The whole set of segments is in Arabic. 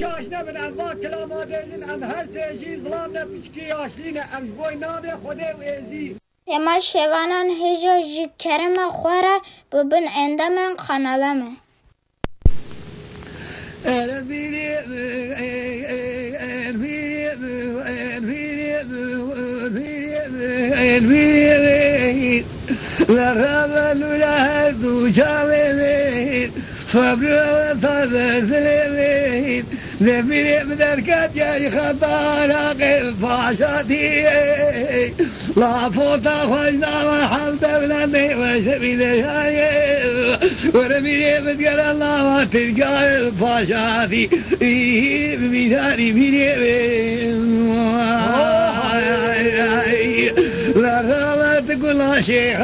شاشنه من انواع کلامادرین ام هر سیجی ظلام نپیچکی آشلین ام جبوی نام خوده و ازی اما شوانان هجا جی کرم خوره ببن اندام قنالمه صبر وصبر سلمين نبيني بدركات يا خطا راقب فاشاتي لا فوت خشنا وحمد بلندي وشبيد شايب ونبيني بدقر الله وتلقى الفاشاتي بميزاني بيني لا رامت كل شيء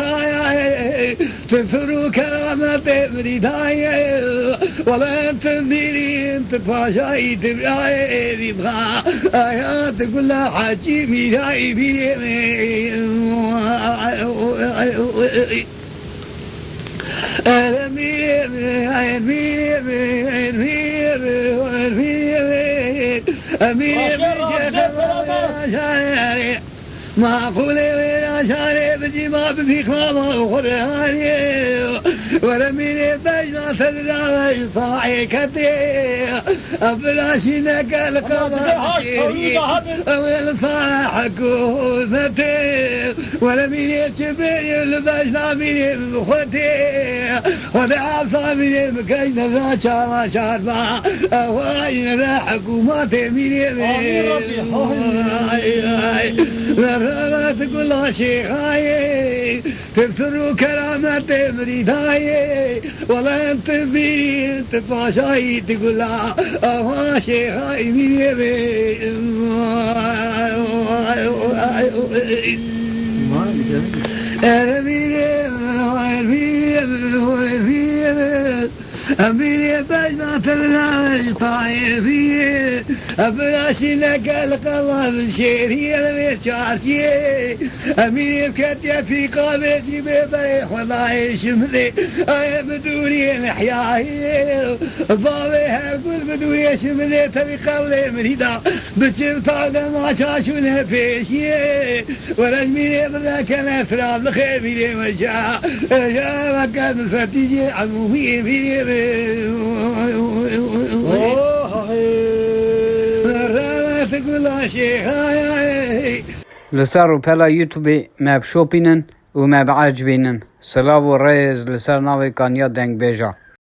تنثروا كرامة مريداية ولا تنبيري انت فاشاي تبراي يبغى آيات كلها حاجي ميراي بيمي معقولة وين شاري بدي ما بفيك ماما وخرهاني ورميني بجنا تدراوي صاحي كتير أفراشي نقل قمر شيري والفرح كوزتي ورميني تبيني لبجنا ميني بخوتي ودعا صاميني مكينا راشا ما شاربا أواجنا حكوماتي ميني رامت كل شيء خايي تبصروا كرامة مريداي ولا انت بيري انت فاشاي تقول لا ما شيء خاي ميري أميري بجنا تلاش طايبي أفراشي لك القلب الشيري المشاركي أميري بكتيا في قابتي ببريح وضعي شملي أي بدوري الحياهي بابي هالقول بدوري شملي تبي قولي مريدا بتشبطا ما شاشونا فيشي ورجميني براك الأفرام لخيبي مشا يا مكان فتيجي عمومي في لسر و پلا یوتیوب ماب شوپینن و ماب عجبینن سلاو و ریز لسر ناوی کانیا دنگ بیجا